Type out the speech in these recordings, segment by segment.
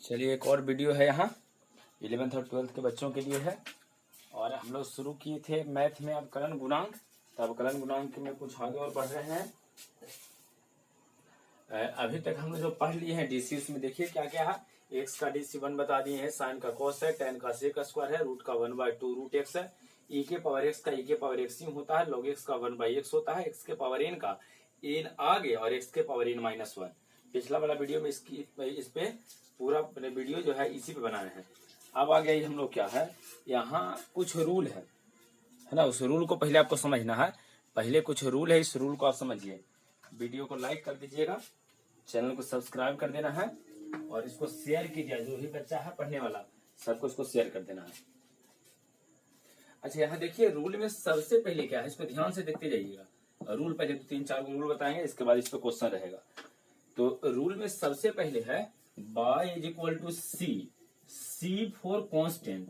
चलिए एक और वीडियो है यहाँ 11th और 12th के बच्चों के लिए है। और हम लोग शुरू किए थे मैथ में अवकलन गुणांक, तो अवकलन गुणांक में कुछ आगे और बढ़ रहे हैं। अभी तक हम लोग जो पढ़ लिए हैं डीसी, उसमें देखिए क्या क्या है। एक्स का डीसी 1 बता दिए हैं, साइन का कॉस है, टेन का सेक स्क्वायर है, रूट का 1/2 रूट एक्स है, ई के पावर एक्स का ई के पावर एक्स होता है, लॉग एक्स का 1/x होता है, एक्स के पावर एन का एन आगे और एक्स के पावर एन -1। पिछला वाला वीडियो में इस पे पूरा वीडियो जो है इसी पे बनाए हैं। अब आ गया हम लोग क्या है, यहाँ कुछ रूल है ना, उस रूल को पहले आपको समझना है। पहले कुछ रूल है, इस रूल को आप समझिए। वीडियो को लाइक कर दीजिएगा, चैनल को सब्सक्राइब कर देना है और इसको शेयर कीजिए। जो भी बच्चा है पढ़ने वाला सबको इसको शेयर कर देना है। अच्छा, यहाँ देखिए रूल में सबसे पहले क्या है, इसको ध्यान से देखते जाइएगा। रूल पहले 3-4 रूल बताएंगे, इसके बाद इस पे क्वेश्चन रहेगा। तो रूल में सबसे पहले है y is equal to C for constant.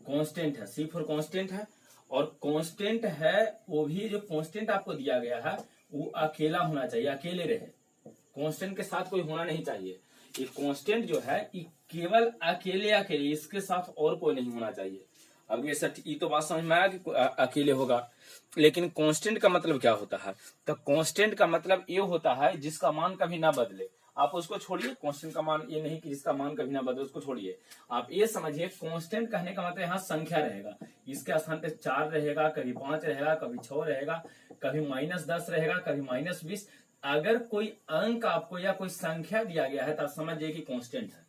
Constant है, सी फॉर कांस्टेंट है, और कांस्टेंट है वो भी जो कांस्टेंट आपको दिया गया है वो अकेला होना चाहिए, अकेले रहे। कांस्टेंट के साथ कोई होना नहीं चाहिए। ये कांस्टेंट जो है ये केवल अकेले इसके साथ और कोई नहीं होना चाहिए। अब ये तो बात समझ में आया कि अकेले होगा, लेकिन कांस्टेंट का मतलब क्या होता है? तो कांस्टेंट का मतलब ये होता है जिसका मान कभी ना बदले। आप उसको छोड़िए, कांस्टेंट का मान ये नहीं कि जिसका मान कभी ना बदले, उसको छोड़िए। आप ये समझिए कांस्टेंट कहने का मतलब यहाँ संख्या रहेगा। इसके स्थान पे 4 रहेगा, कभी 5 रहेगा, कभी 6 रहेगा, कभी -10 रहेगा, कभी -20। अगर कोई अंक आपको या कोई संख्या दिया गया है तो आप समझिए कि कांस्टेंट है।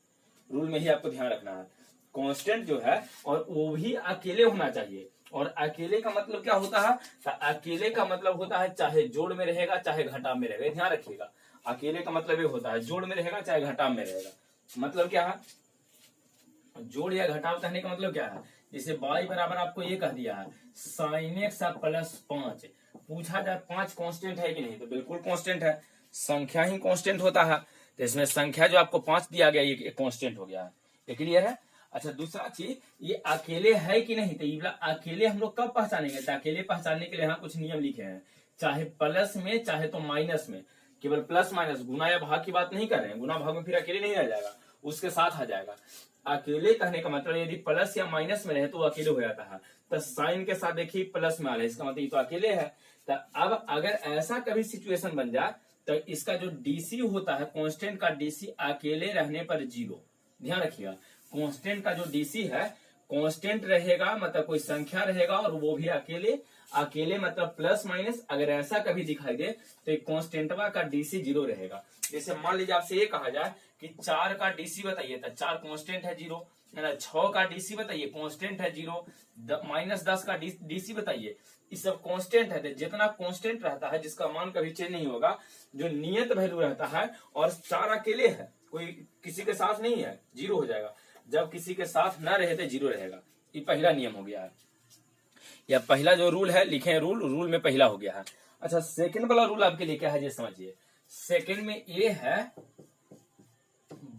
रूल में ही आपको ध्यान रखना है, कांस्टेंट जो है और वो भी अकेले होना चाहिए। और अकेले का मतलब क्या होता है? तो अकेले का मतलब होता है चाहे जोड़ में रहेगा चाहे घटाव में रहेगा। ध्यान रखिएगा, अकेले का मतलब ये होता है जोड़ में रहेगा चाहे घटाव में रहेगा। मतलब क्या है? जोड़ या घटाव कहने का मतलब क्या है? जैसे y बराबर आपको ये कह दिया है sin x +5। पूछा जाए 5 कांस्टेंट है कि नहीं, तो बिल्कुल कांस्टेंट है। संख्या ही कांस्टेंट होता है, तो इसमें संख्या जो आपको 5 दिया गया ये कांस्टेंट हो गया है। ये क्लियर है? अच्छा, दूसरा चीज ये अकेले है कि नहीं, तो ये अकेले हम लोग कब पहचानेंगे? तो अकेले पहचानने के लिए यहाँ कुछ नियम लिखे हैं, चाहे प्लस में चाहे तो माइनस में। केवल प्लस माइनस, गुना या भाग की बात नहीं कर रहे हैं। गुना भाग में फिर अकेले नहीं आ जाएगा, उसके साथ आ जाएगा। अकेले कहने का मतलब यदि प्लस या माइनस में रहे तो अकेले हो जाता है। तो साइन के साथ देखिए प्लस में आ रहा है, इसका मतलब ये तो अकेले है। तो अब अगर ऐसा कभी सिचुएशन बन जाए तो इसका जो डीसी होता है, कांस्टेंट का डीसी अकेले रहने पर 0। ध्यान रखिएगा, कांस्टेंट का जो डीसी है कांस्टेंट रहेगा, मतलब कोई संख्या रहेगा और वो भी अकेले मतलब प्लस माइनस। अगर ऐसा कभी दिखाई दे तो कांस्टेंटवा का डीसी 0 रहेगा। जैसे मान लीजिए आपसे ये कहा जाए कि 4 का डीसी बताइए, तो 4 कांस्टेंट है 0, है ना। 6 का डीसी बताइए, कांस्टेंट है 0। -10 का डीसी बताइए, ये सब कांस्टेंट है। तो जितना कांस्टेंट रहता है जिसका मान कभी चेंज नहीं होगा, जो नियत वैल्यू रहता है, और 4 अकेले है, कोई किसी के साथ नहीं है, 0 हो जाएगा। जब किसी के साथ न रहे तो 0 रहेगा। ये पहला नियम हो गया है, या पहला जो रूल है लिखे रूल में पहला हो गया है। अच्छा, सेकंड वाला रूल आपके लिए क्या है ये समझिए। सेकंड में ये है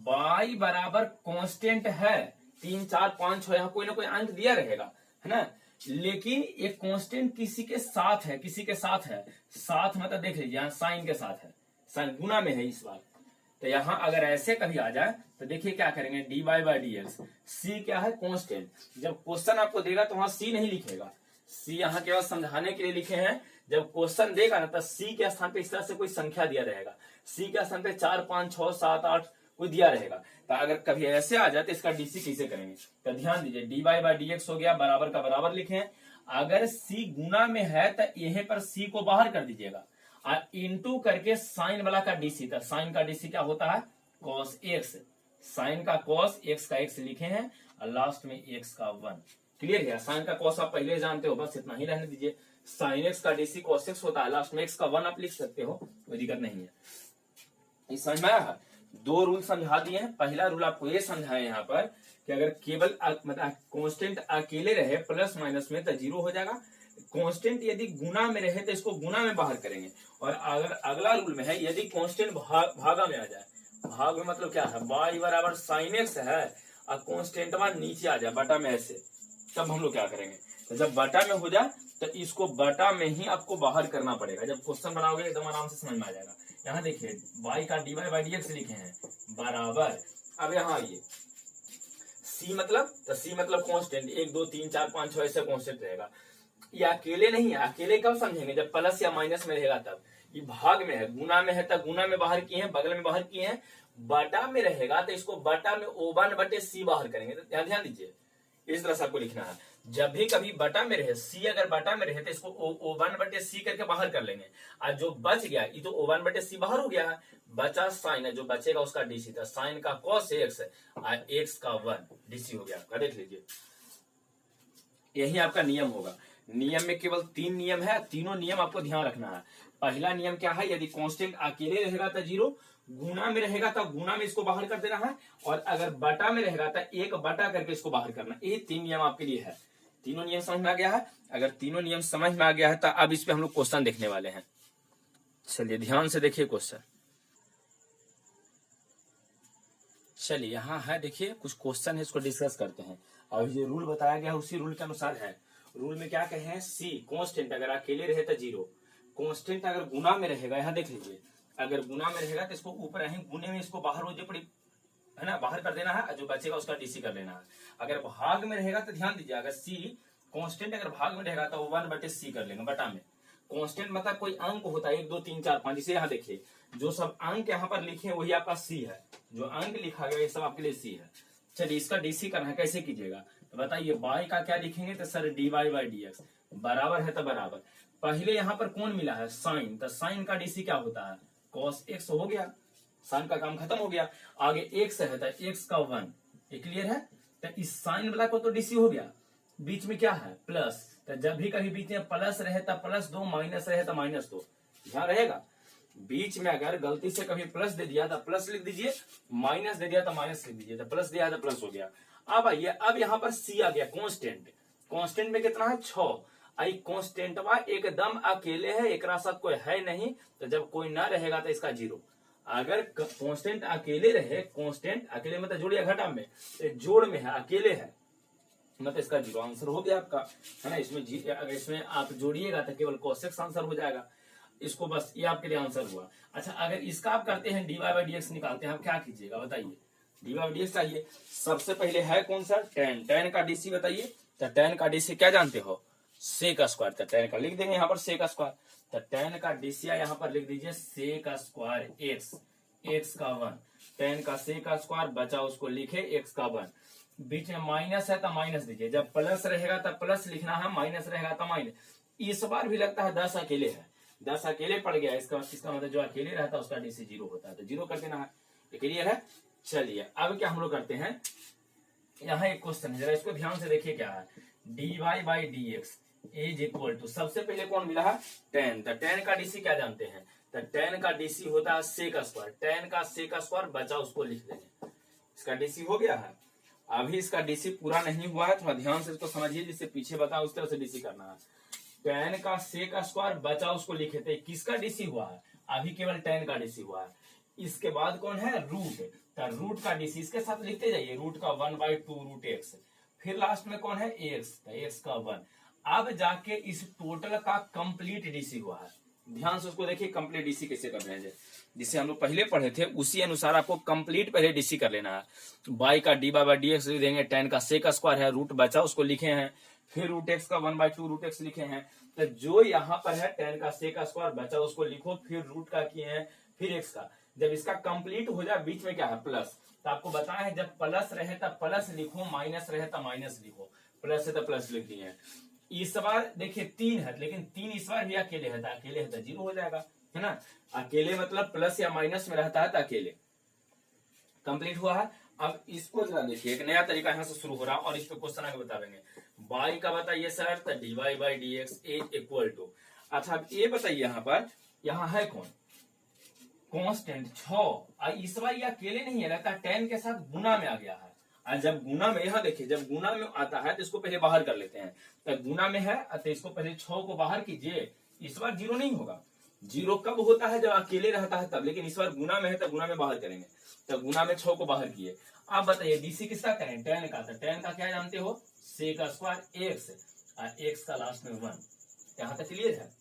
y बराबर कांस्टेंट है, 3 4 5 6 यहाँ कोई ना कोई अंक दिया रहेगा, है ना। लेकिन ये कांस्टेंट किसी के साथ है, साथ मतलब देख लीजिए यहाँ साइन के साथ है, साइन गुना में है इस बार। तो यहाँ अगर ऐसे कभी आ जाए तो देखिए क्या करेंगे, dy/dx। सी क्या है? कांस्टेंट। जब क्वेश्चन आपको देगा तो वहां सी नहीं लिखेगा, सी यहाँ केवल समझाने के लिए लिखे हैं। जब क्वेश्चन देगा ना तो सी के स्थान पे इस तरह से कोई संख्या दिया रहेगा, सी के स्थान पे 4 5 6 7 8 कोई दिया रहेगा। तो अगर कभी ऐसे आ जाए तो इसका डीसी कैसे करेंगे? तो ध्यान दीजिए, dy/dx हो गया, बराबर का बराबर लिखे। अगर सी गुना में है तो यहीं पर सी को बाहर कर दीजिएगा और इंटू करके साइन वाला का डीसी। था साइन का डीसी क्या होता है? Cos x. साइन का कॉस, एक्स का एक्स लिखे हैं और लास्ट में एक्स का 1। क्लियर है? साइन का कॉस आप पहले जानते हो, बस इतना ही रहने दीजिए। साइन एक्स का डीसी कॉस एक्स होता है, लास्ट में एक्स का 1 आप लिख सकते हो, कोई दिक्कत नहीं है। ये समझ में आया है? 2 रूल समझा दिए हैं। पहला रूल आपको ये समझाए यहाँ पर कि अगर केवल मतलब कांस्टेंट अकेले रहे प्लस माइनस में तो 0 हो जाएगा। कांस्टेंट यदि गुना में रहे तो इसको गुना में बाहर करेंगे। और अगर अगला रूल में है यदि कांस्टेंट भागा में आ जाए, भाग में मतलब क्या है, y बराबर sin x है और कांस्टेंट नीचे आ जाए बटा में ऐसे, तब हम लोग क्या करेंगे, तो जब बटा में हो जाए तो इसको बटा में ही आपको बाहर करना पड़ेगा। जब क्वेश्चन बनाओगे एकदम आराम से समझ में आ जाएगा। यहाँ देखिए y का dy बाई डी एक्स लिखे हैं बराबर, अब यहाँ आइए c मतलब, तो c मतलब कांस्टेंट, 1 2 3 4 5 6 ऐसे कांस्टेंट रहेगा। ये अकेले नहीं है, अकेले कब समझेंगे, जब प्लस या माइनस में रहेगा तब। ये भाग में है, गुना में है तब गुना में बाहर किए हैं, बगल में बाहर किए हैं। बटा में रहेगा तो इसको बटा में O1 बटे सी बाहर करेंगे। तो ध्यान दीजिए, इस तरह से आपको लिखना है। जब भी कभी बटा में रहे, सी अगर बटा में रहे तो इसको O1 बटे सी करके बाहर कर लेंगे। और जो बच गया ये तो O1 बटे सी बाहर हो गया है, बचा साइन है, जो बचेगा उसका डीसी था। साइन का कॉस एक्स और एक्स का 1 डीसी हो गया आपका। देख लीजिए, यही आपका नियम होगा। नियम में केवल 3 नियम है, तीनों नियम आपको ध्यान रखना है। पहला नियम क्या है, यदि कांस्टेंट अकेले रहेगा तो 0, गुना में रहेगा तो गुना में इसको बाहर कर देना है, और अगर बटा में रहेगा तो 1 बटा करके इसको बाहर करना। ये 3 नियम आपके लिए है। तीनों नियम समझ में आ गया है। अगर तीनों नियम समझ में आ गया है तो अब इस पे हम लोग क्वेश्चन देखने वाले हैं। चलिए ध्यान से देखिए क्वेश्चन। चलिए यहाँ है, देखिए कुछ क्वेश्चन है, इसको डिस्कस करते हैं। और जो रूल बताया गया है उसी रूल के अनुसार है। रूल में क्या कहे हैं, सी कांस्टेंट अगर अकेले रहे तो 0, कांस्टेंट अगर गुना में रहेगा, यहाँ देख लीजिए, अगर गुना में रहेगा तो इसको ऊपर रहे, गुने में इसको बाहर हो जो पड़ी है ना, बाहर कर देना है, जो बचेगा उसका डीसी कर लेना है। अगर भाग में रहेगा तो ध्यान दीजिए, अगर सी कांस्टेंट अगर भाग में रहेगा तो 1 बटे सी कर लेंगे बटा में। कांस्टेंट मतलब कोई अंक होता है 1 2 3 4 5, इसे यहाँ देखिए जो सब अंक यहाँ पर लिखे हैं वही आपका सी है, जो अंक लिखा गया ये सब आपके लिए सी है। चलिए इसका डीसी करना है, कैसे कीजिएगा तो बताइए। y का क्या लिखेंगे, तो sir dy by D x बराबर है तो बराबर, पहले यहाँ पर कौन मिला है, साइन, तो साइन का डीसी क्या होता है, cos x हो गया, साइन का काम खत्म हो गया। आगे x है तो x का 1, ये क्लियर है। तो इस साइन वाला को तो डीसी हो गया, बीच में क्या है प्लस, तो जब भी कभी बीच में प्लस रहे तो +2, माइनस रहे तो -2, ध्यान रहेगा। बीच में अगर गलती से कभी प्लस दे दिया तो प्लस लिख दीजिए, माइनस दे दिया तो माइनस लिख दीजिए, तो प्लस दिया तो प्लस हो गया। अब आइए, अब यहाँ पर सी आ गया कांस्टेंट, कांस्टेंट में कितना है 6, आई कांस्टेंट एकदम अकेले है, एक साथ कोई है नहीं, तो जब कोई ना रहेगा तो इसका 0। अगर कांस्टेंट अकेले रहे, कांस्टेंट अकेले मतलब जोड़ या घटा में, जोड़ में है, अकेले है, मतलब इसका 0 आंसर हो गया आपका, है ना। इसमें अगर इसमें आप जोड़िएगा तो केवल cos x आंसर हो जाएगा। इसको बस ये आपके लिए आंसर हुआ। अच्छा, अगर इसका आप करते हैं dy बाई डी एक्स निकालते हैं, आप क्या कीजिएगा बताइए। dy बाई डी एक्स चाहिए, सबसे पहले है कौन सा, tan, tan का डीसी बताइए। तो tan का डीसी क्या जानते हो, सेक स्क्वायर, तो tan का लिख देंगे यहाँ पर सेक स्क्वायर, तो tan का डीसी यहाँ पर लिख दीजिए सेक स्क्वायर एक्स, एक्स का 1, tan का सेक स्क्वायर बचा उसको लिखे x का 1, बीच में माइनस है तो माइनस दीजिए, जब प्लस रहेगा तो प्लस लिखना है, माइनस रहेगा तो माइनस। इस बार भी लगता है 10 अकेले है, 10 अकेले पड़ गया, इसका मतलब जो अकेले रहता है उसका डीसी 0 होता है, तो 0 कर देना है। क्लियर है। चलिए अब क्या हम लोग करते हैं, यहाँ एक क्वेश्चन है, जरा इसको ध्यान से देखिए क्या है, dy by D X is equal to, सबसे पहले कौन मिला है tan, तो tan का डीसी क्या जानते हैं, तो tan का डीसी होता है सेक स्क्वायर, tan का सेक स्क्वायर बचा उसको लिख देंगे, इसका डीसी हो गया है। अभी इसका डीसी पूरा नहीं हुआ है, थोड़ा ध्यान से इसको समझिए, जिससे पीछे बताओ उस तरह से डीसी करना है। tan का सेक स्क्वायर बचा उसको लिखे थे, किसका डीसी हुआ है, अभी केवल tan का डीसी हुआ है। इसके बाद कौन है रूट, तो रूट का डीसी इसके साथ लिखते जाइए, रूट का 1/2 रूट एक्स, फिर लास्ट में कौन है एक्स, तो एक्स का 1। अब जाके इस टोटल का कंप्लीट डीसी हुआ है, ध्यान से उसको देखिए कंप्लीट डीसी कैसे कर रहे हैं, जिसे हम लोग पहले पढ़े थे उसी अनुसार आपको कंप्लीट पहले डीसी कर लेना है। बाई का डी बाई डी एक्स देंगे, tan का सेक स्क्वायर है, रूट बचा उसको लिखे हैं, फिर रूट एक्स का 1/2 रूट एक्स लिखे हैं, तो जो यहाँ पर है tan का सेक स्क्वायर बचा उसको लिखो, फिर रूट का किए हैं, फिर एक्स का। जब इसका कंप्लीट हो जाए, बीच में क्या है प्लस, तो आपको बताया है जब प्लस रहे तो प्लस लिखो, माइनस रहे तो माइनस लिखो, प्लस है तो प्लस लिख दिए। इस बार देखिए 3 है, लेकिन 3 इस बार भी अकेले है, तो अकेले है तो 0 हो जाएगा, है ना। अकेले मतलब प्लस या माइनस में रहता है तो अकेले, कंप्लीट हुआ है। अब इसको जरा देखिए, एक नया तरीका यहाँ से शुरू हो रहा है और इस पे क्वेश्चन आगे बता देंगे। y का बताइए सर, तो dy by D X is equal to, अच्छा अब ये बताइए यहाँ पर, यहाँ है कौन कांस्टेंट 6, इस बार ये अकेले नहीं है, लगता है tan के साथ गुना में आ गया है। और जब गुना में, यहाँ देखिए जब गुना में आता है तो इसको पहले बाहर कर लेते हैं, तो गुना में है तो इसको पहले 6 को बाहर कीजिए, इस बार 0 नहीं होगा, जीरो कब होता है? जब अकेले रहता है तब, लेकिन इस बार गुना में है तो गुना में बाहर करेंगे, तब गुना में 6 को बाहर किए। अब बताइए डीसी किसका करें? टेन का। तो टेन का क्या जानते हो? सेक स्क्वायर एक्स, और एक्स का लास्ट में 1। यहाँ तक क्लियर है?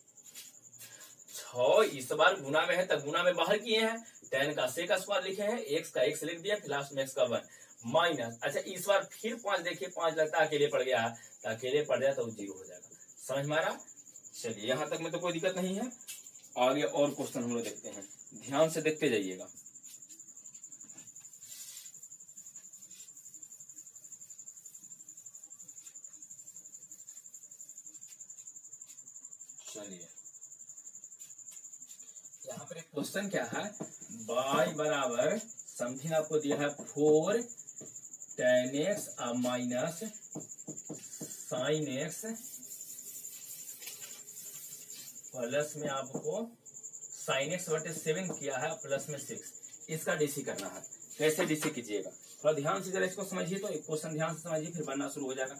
6 इस बार गुना में है तब गुना में बाहर किए हैं, टेन का सेक स्क्वायर लिखे हैं, एक्स का एक्स लिख दिया, फिर लास्ट में एक्स का 1 माइनस। अच्छा इस बार फिर 5 देखिए, 5 लगता है अकेले पड़ गया है, तो अकेले पड़ जाए तो 0 हो जाएगा। समझ में आ रहा? चलिए यहाँ तक में तो कोई दिक्कत नहीं है। आगे और क्वेश्चन हम लोग देखते हैं, ध्यान से देखते जाइएगा। चलिए यहाँ पर एक क्वेश्चन क्या है, y बराबर समथिंग आपको दिया है 4 tan x minus sin x plus में आपको sin x बटे 7 किया है प्लस में 6। इसका डीसी करना है। कैसे डीसी कीजिएगा? थोड़ा ध्यान से जरा इसको समझिए, तो एक क्वेश्चन ध्यान से समझिए, फिर बनना शुरू हो जाएगा।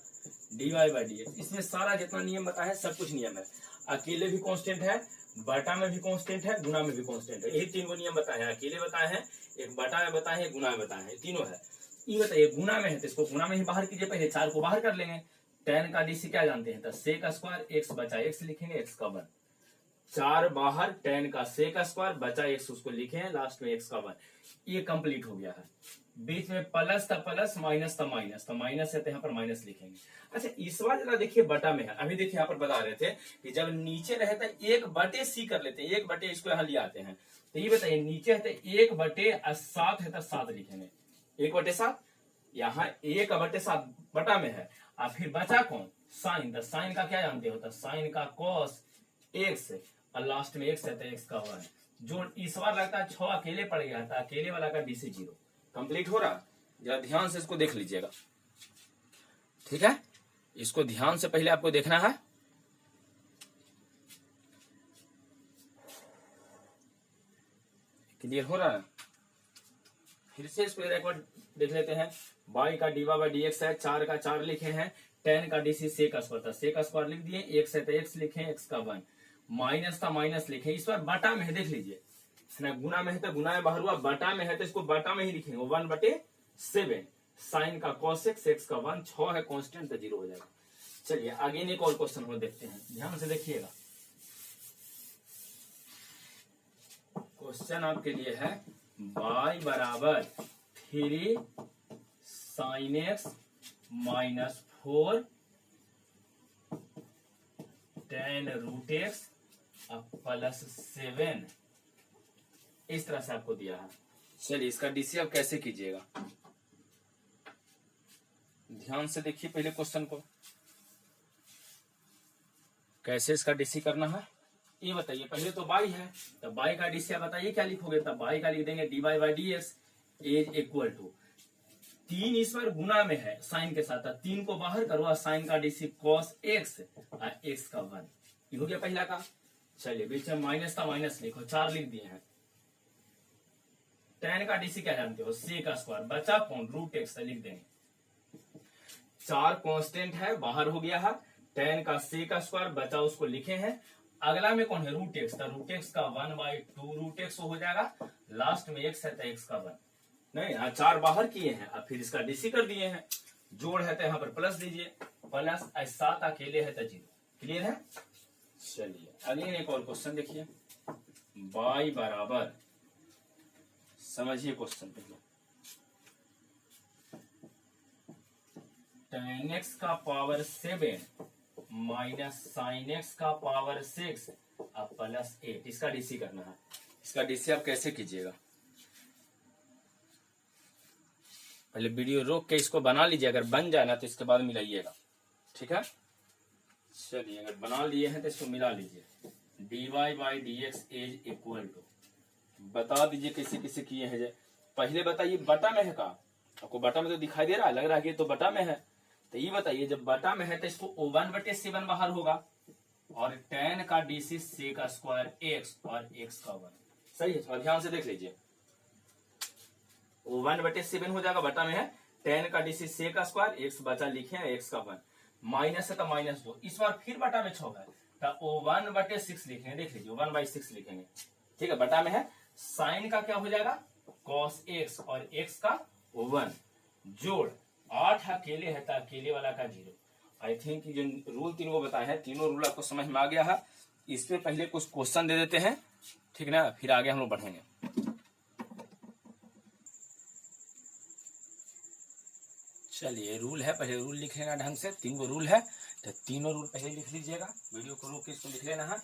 dy बाई डी एक्स, इसमें सारा जितना नियम बताया है सब कुछ नियम है। अकेले भी कांस्टेंट है, बटा में भी कांस्टेंट है, गुना में भी कांस्टेंट है। यही 3 गो नियम बताए हैं। अकेले बताए हैं, एक बटा में बताए हैं, एक गुना में बताए हैं, तीनों है। ये बताइए गुना में है तो इसको गुना में ही बाहर कीजिए, पहले 4 को बाहर कर लेंगे। टेन का डीसी क्या जानते हैं? तो सेक स्क्वायर एक्स बचा एक्स लिखेंगे, एक्स का 1। 4 बाहर, टेन का सेक स्क्वायर बचा एक्स उसको लिखे हैं, लास्ट में एक्स का 1। ये कंप्लीट हो गया है। बीच में प्लस था प्लस, माइनस था माइनस, तो माइनस है तो यहाँ पर माइनस लिखेंगे। अच्छा इस बार जरा देखिए बटा में है। अभी देखिए यहाँ पर बता रहे थे कि जब नीचे रहे तो 1/c कर लेते हैं, 1/, इसको यहाँ ले आते हैं। तो ये बताइए नीचे है तो 1/7 है तो 7 लिखेंगे, 1/7। यहाँ 1/7 बटा में है, और फिर बचा कौन? साइन। तो साइन का क्या जानते हो? तो साइन का कॉस एक्स, और लास्ट में एक्स है तो एक्स का 1। जो इस बार लगता है 6 अकेले पड़ गया था, अकेले वाला का डीसी 0 कंप्लीट हो रहा। जरा ध्यान से इसको देख लीजिएगा, ठीक है? इसको ध्यान से पहले आपको देखना है। क्लियर हो रहा है? फिर से इसको एक बार देख लेते हैं। y का डी बाई डी एक्स है, 4 का 4 लिखे हैं, टेन का डीसी सेक स्क्वायर था, सेक स्क्वायर लिख दिए, एक्स है तो एक्स लिखे, एक्स का 1 माइनस था माइनस लिखे। इस बार बटा में है, देख लीजिए ना, गुना में है तो गुना में बाहर हुआ, बटा में है तो इसको बटा में ही लिखेंगे, 1/7। साइन का कॉस एक्स, एक्स का 1, 6 है कांस्टेंट तो 0 हो जाएगा। चलिए आगे एक और क्वेश्चन हम देखते हैं, ध्यान से देखिएगा। क्वेश्चन आपके लिए है y बराबर 3 sin x minus 4 tan root X plus 7। इस तरह से आपको दिया है। चलिए इसका डीसी आप कैसे कीजिएगा? ध्यान से देखिए पहले क्वेश्चन को, कैसे इसका डीसी करना है ये बताइए। पहले तो y है, तो y का डीसी आप बताइए क्या लिखोगे? तब y का लिख देंगे D by by D X is equal to 3 इस बार गुना में है साइन के साथ, 3 को बाहर करो, साइन का डीसी कॉस एक्स और एक्स का 1। ये हो गया पहला का। चलिए बीच में माइनस था माइनस लिखो, 4 लिख दिए हैं। टेन का डीसी क्या जानते हो? सेक स्क्वायर बचा कौन? रूट एक्स लिख देंगे। 4 कांस्टेंट है, बाहर हो गया है, टेन का सेक स्क्वायर बचा उसको लिखे हैं। अगला में कौन है? रूट एक्स, रूट एक्स का 1/2 रूट एक्स हो जाएगा, लास्ट में एक्स है तो एक्स का 1। नहीं यहाँ 4 बाहर किए हैं, अब फिर इसका डीसी कर दिए हैं। जोड़ है तो यहाँ पर प्लस दीजिए, प्लस 7 अकेले है तो 0। क्लियर है? चलिए अगले एक और क्वेश्चन देखिए। y बराबर, समझिए क्वेश्चन पहले, tan x का पावर 7 माइनस साइन एक्स का पावर 6 अब प्लस 8। इसका डीसी करना है। इसका डीसी आप कैसे कीजिएगा? पहले वीडियो रोक के इसको बना लीजिए, अगर बन जाए ना तो इसके बाद मिलाइएगा, ठीक है? चलिए अगर बना लिए हैं तो इसको मिला लीजिए। D Y by D X is equal to, बता दीजिए किसी किसी किए हैं। पहले बताइए बटा में है का? आपको बटा में तो दिखाई दे रहा है, लग रहा है कि तो बटा में है। तो ये बताइए जब बटा में है तो इसको 1/7 बाहर होगा, और tan का डीसी सेक स्क्वायर एक्स और एक्स का 1। सही है? ध्यान से देख लीजिए, 1/7 हो जाएगा, बटा में है, tan का डीसी सेक स्क्वायर एक्स बचा लिखे हैं, एक्स का 1 माइनस है तो -2। इस बार फिर बटा में 6 है तो 1/6 लिखेंगे, देख लीजिए 1/6 लिखेंगे, ठीक है। बटा में है, साइन का क्या हो जाएगा cos x और x का 1 जोड़ 8 अकेले है तो अकेले वाला का 0। आई थिंक जो रूल तीनों को बताए हैं, तीनों रूल आपको समझ में आ गया है। इसमें पहले कुछ क्वेश्चन दे देते हैं, ठीक ना, फिर आगे हम लोग बढ़ेंगे। चलिए रूल है, पहले रूल लिख लेना ढंग से, 3 गो रूल है, तो तीनों रूल पहले लिख लीजिएगा, वीडियो को रोक के इसको लिख लेना है।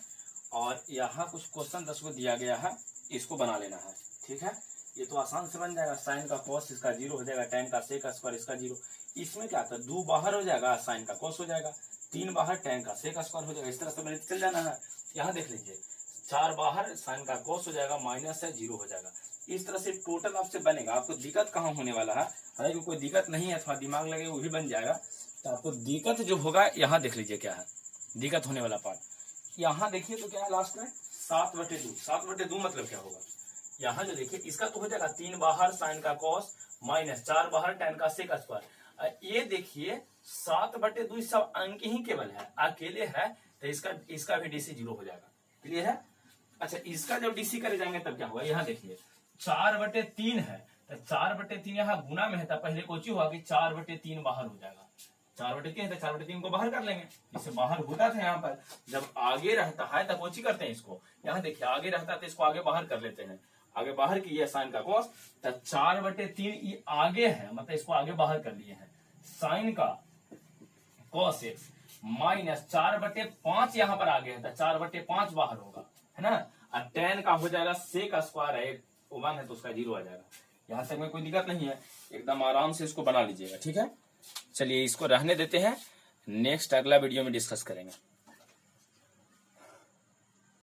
और यहाँ कुछ क्वेश्चन 10 को दिया गया है, इसको बना लेना है, ठीक है। ये तो आसान से बन जाएगा, साइन का कॉस इसका 0 हो जाएगा, tan का सेक स्क्वायर इसका 0। इसमें क्या था, 2 बाहर हो जाएगा, साइन का कॉस हो जाएगा, 3 बाहर tan का सेक स्क्वायर हो जाएगा। इस तरह से मैंने चल जाना है। यहाँ देख लीजिए 4 बाहर साइन का कॉस हो जाएगा, माइनस है 0 हो जाएगा। इस तरह से टोटल आपसे बनेगा। आपको दिक्कत कहाँ होने वाला है, हालांकि कोई दिक्कत नहीं है, थोड़ा दिमाग लगे वो भी बन जाएगा। तो आपको दिक्कत जो होगा यहाँ देख लीजिए क्या है दिक्कत होने वाला पार्ट। यहाँ देखिए तो क्या है लास्ट में 7/2। 7/2 मतलब क्या होगा, यहाँ जो देखिए इसका तो हो जाएगा 3 बाहर साइन का कॉस माइनस 4 बाहर tan का सेक स्क्वायर। ये देखिए 7/2 सब अंक ही केवल है, अकेले है, तो इसका भी डीसी 0 हो जाएगा। क्लियर है। अच्छा, इसका जब डीसी करे जाएंगे तब क्या होगा, यहाँ देखिए 4/3 है, तो 4/3 यहाँ गुना में है, तो पहले कोची हुआ कि 4/3 बाहर हो जाएगा। 4/3 है तो 4/3 को बाहर कर लेंगे, इससे बाहर होता था। यहाँ पर जब आगे रहता है तो कोची करते हैं इसको, यहाँ देखिए आगे रहता है तो इसको आगे बाहर कर लेते हैं। आगे बाहर किया साइन का कॉस, तो 4/3 ये आगे है, मतलब इसको आगे बाहर कर लिए हैं। साइन का कॉस एक्स माइनस 4/5 यहाँ पर आगे है, तो 4/5 बाहर होगा, है ना। और tan का हो जाएगा सेक स्क्वायर है, 1 है तो उसका 0 आ जाएगा। यहाँ तक में कोई दिक्कत नहीं है, एकदम आराम से इसको बना लीजिएगा, ठीक है। चलिए इसको रहने देते हैं, नेक्स्ट अगला वीडियो में डिस्कस करेंगे।